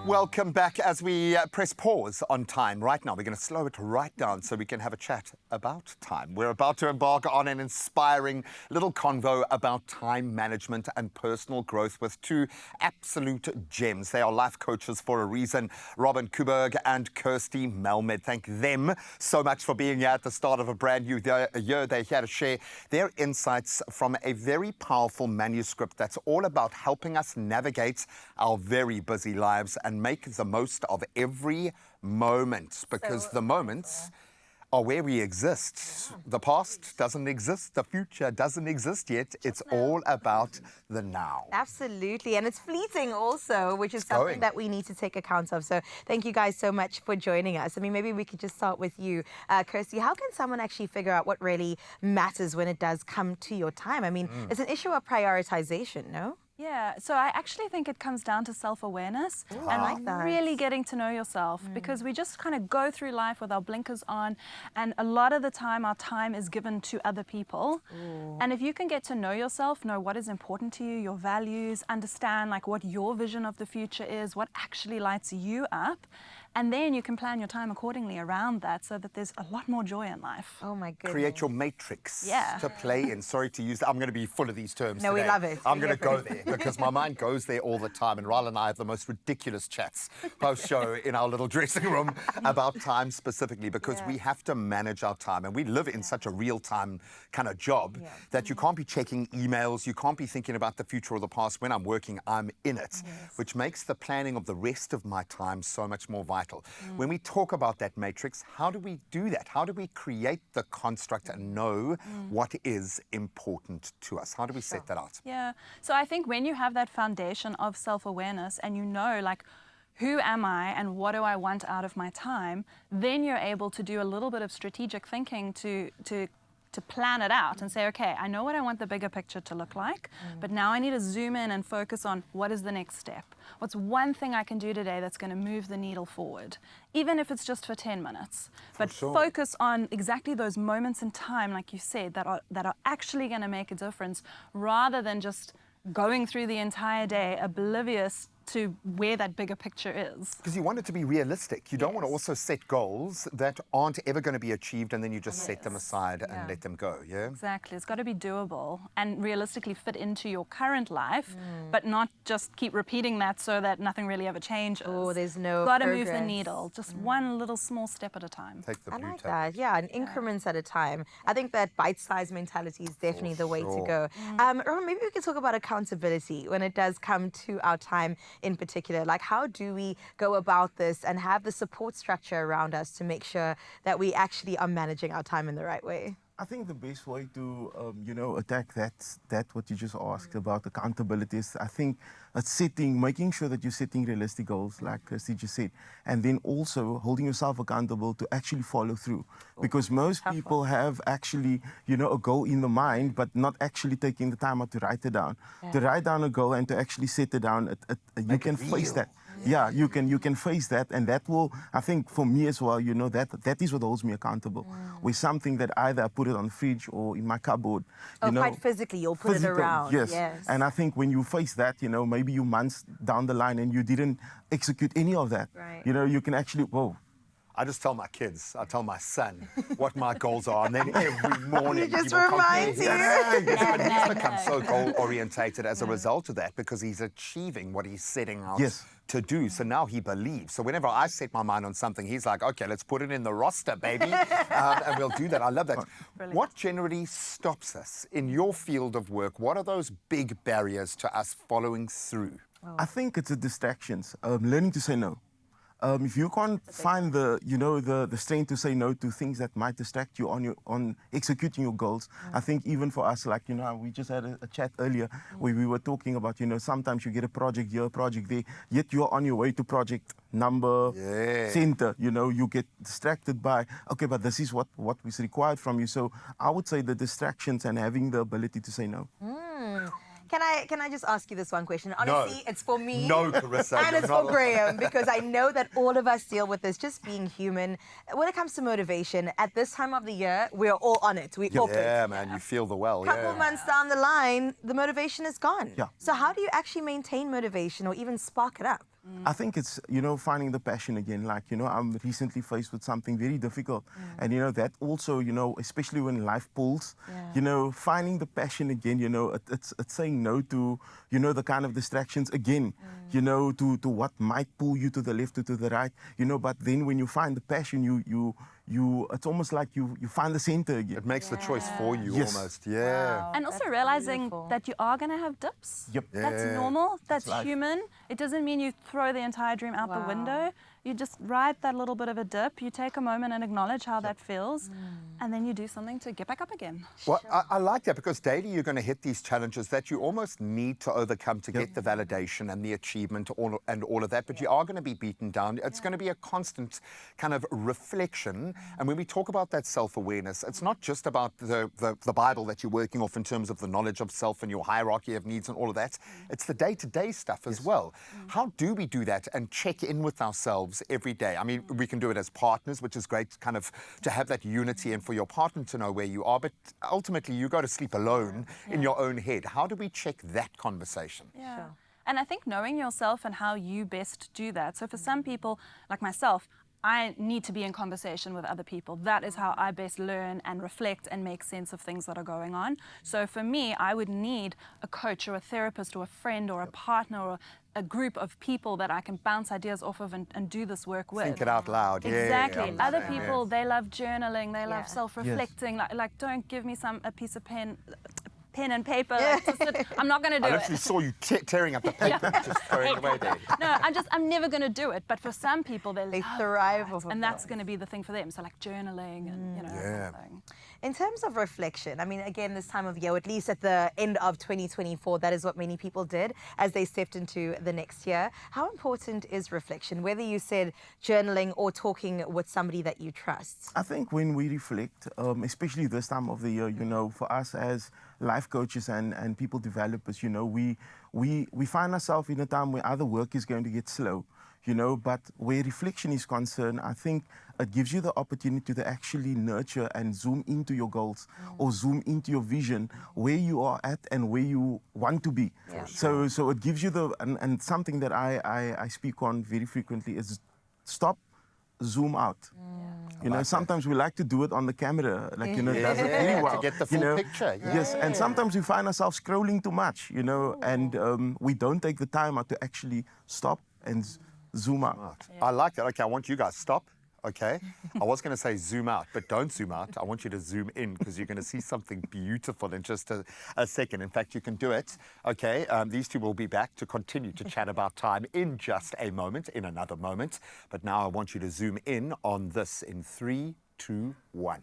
Welcome back as we press pause on time. Right now, we're going to slow it right down so we can have a chat about time. We're about to embark on an inspiring little convo about time management and personal growth with two absolute gems. They are life coaches for a reason, Robin Kuberg and Kirsty Melmed. Thank them so much for being here at the start of a brand new year. They're here to share their insights from a very powerful manuscript that's all about helping us navigate our very busy lives and make the most of every moment, because the moments are where we exist. The past doesn't exist. The future doesn't exist yet. It's all about the now. Absolutely. And it's fleeting also, which is something that we need to take account of. So thank you guys so much for joining us. I mean, maybe we could just start with you, Kirsty. How can someone actually figure out what really matters when it does come to your time? I mean, it's an issue of prioritization, no? Yeah, so I actually think it comes down to self-awareness and really getting to know yourself, because we just kind of go through life with our blinkers on, and a lot of the time our time is given to other people. And if you can get to know yourself, know what is important to you, your values, understand like what your vision of the future is, what actually lights you up, and then you can plan your time accordingly around that so that there's a lot more joy in life. Oh my goodness. Create your matrix to play in. Sorry to use that. I'm going to be full of these terms today. We love it. I'm going to go there because my mind goes there all the time. And Ryle and I have the most ridiculous chats post-show in our little dressing room about time specifically, because we have to manage our time. And we live in such a real-time kind of job that you can't be checking emails. You can't be thinking about the future or the past. When I'm working, I'm in it, which makes the planning of the rest of my time so much more vital. When we talk about that matrix, how do we do that? How do we create the construct and know what is important to us? How do we set that out? Yeah, so I think when you have that foundation of self-awareness and you know, like, who am I and what do I want out of my time, then you're able to do a little bit of strategic thinking to plan it out and say, okay, I know what I want the bigger picture to look like, but now I need to zoom in and focus on what is the next step. What's one thing I can do today that's going to move the needle forward, even if it's just for 10 minutes. But focus on exactly those moments in time, like you said, that are actually going to make a difference, rather than just going through the entire day oblivious to where that bigger picture is. Because you want it to be realistic. You don't want to also set goals that aren't ever going to be achieved and then you just set them aside and let them go, Exactly. It's got to be doable and realistically fit into your current life, but not just keep repeating that so that nothing really ever changes. Oh, there's no Got to move the needle, just one little small step at a time. Take the blue I like that, and increments at a time. I think that bite-sized mentality is definitely the way to go. Robin, maybe we could talk about accountability when it does come to our time in particular. Like, how do we go about this and have the support structure around us to make sure that we actually are managing our time in the right way? I think the best way to, attack that what you just asked about accountability is, I think, making sure that you're setting realistic goals, like Kirsty just said, and then also holding yourself accountable to actually follow through. Because most people have actually, a goal in the mind, but not actually taking the time out to write it down. To write down a goal and to actually set it down, you can face that. Yeah, you can face that, and that will, I think, for me as well, that is what holds me accountable. With something that either I put it on the fridge or in my cupboard. Quite physically, you'll put it around. Yes. And I think when you face that, maybe you months down the line and you didn't execute any of that. You can actually, I just tell my kids, I tell my son what my goals are, and then every morning he just reminds you. But he's become so goal-orientated as a result of that, because he's achieving what he's setting out to do. So now he believes. So whenever I set my mind on something, he's like, okay, let's put it in the roster, baby, and we'll do that. I love that. Brilliant. What generally stops us in your field of work? What are those big barriers to us following through? I think it's the distractions, learning to say no. If you can't find the strength to say no to things that might distract you on executing your goals, I think even for us, like, we just had a chat earlier where we were talking about, sometimes you get a project here, a project there, yet you're on your way to project number center, you get distracted by, okay, but this is what is required from you. So I would say the distractions and having the ability to say no. Can I just ask you this one question? Honestly, it's for me. No, Carissa. And it's for Graham, because I know that all of us deal with this, just being human. When it comes to motivation, at this time of the year, we're all on it. Yeah, man, you feel the well. Couple months down the line, the motivation is gone. So how do you actually maintain motivation or even spark it up? I think it's, finding the passion again. Like, I'm recently faced with something very difficult. And, that also, especially when life pulls, finding the passion again, it's saying no to, the kind of distractions again, to what might pull you to the left or to the right, but then when you find the passion, it's almost like you find the center again. It makes the choice for you Yes. almost. Yeah. Wow. And also That's realizing beautiful. that you are going to have dips. Yep. That's Yeah. normal. That's life. human. It doesn't mean you throw the entire dream out the Wow. window. You just ride that little bit of a dip. You take a moment and acknowledge how that feels. And then you do something to get back up again. Well, I like that because daily you're going to hit these challenges that you almost need to overcome to get the validation and the achievement and all of that, but you are going to be beaten down. It's going to be a constant kind of reflection. And when we talk about that self-awareness, it's not just about the Bible that you're working off in terms of the knowledge of self and your hierarchy of needs and all of that. It's the day-to-day stuff as well. How do we do that and check in with ourselves every day? I mean, we can do it as partners, which is great kind of to have that unity and for your partner to know where you are, but ultimately you go to sleep alone in your own head. How do we check that conversation? Yeah. Sure. And I think knowing yourself and how you best do that. So for some people, like myself, I need to be in conversation with other people. That is how I best learn and reflect and make sense of things that are going on. So for me, I would need a coach or a therapist or a friend or a partner or a group of people that I can bounce ideas off of and do this work with. Think it out loud. Exactly. Yeah, Other understand, people, they love journaling, they love Yeah. self-reflecting. Like don't give me a piece of pen and paper. Like, to sit. I'm not going to I do literally it. saw you tearing up the paper, just throwing it away there. No, I'm never going to do it. But for some people, they They love thrive that, off of and that. that's going to be the thing for them. So like journaling and that kind of thing. In terms of reflection, I mean, again, this time of year, or at least at the end of 2024, that is what many people did as they stepped into the next year. How important is reflection, whether you said journaling or talking with somebody that you trust? I think when we reflect, especially this time of the year, for us as life coaches and people developers, we find ourselves in a time where other work is going to get slow, but where reflection is concerned, I think it gives you the opportunity to actually nurture and zoom into your goals or zoom into your vision, where you are at and where you want to be. Yeah. So it gives you and something that I speak on very frequently is stop, zoom out. Sometimes we like to do it on the camera, it does it very well. To get the full picture. Yes, and sometimes we find ourselves scrolling too much, and we don't take the time out to actually stop and zoom out. I like that. Okay, I want you guys stop. Okay, I was going to say zoom out, but don't zoom out. I want you to zoom in because you're going to see something beautiful in just a second. In fact, you can do it. Okay, these two will be back to continue to chat about time in just a moment, in another moment. But now I want you to zoom in on this in 3, 2, 1.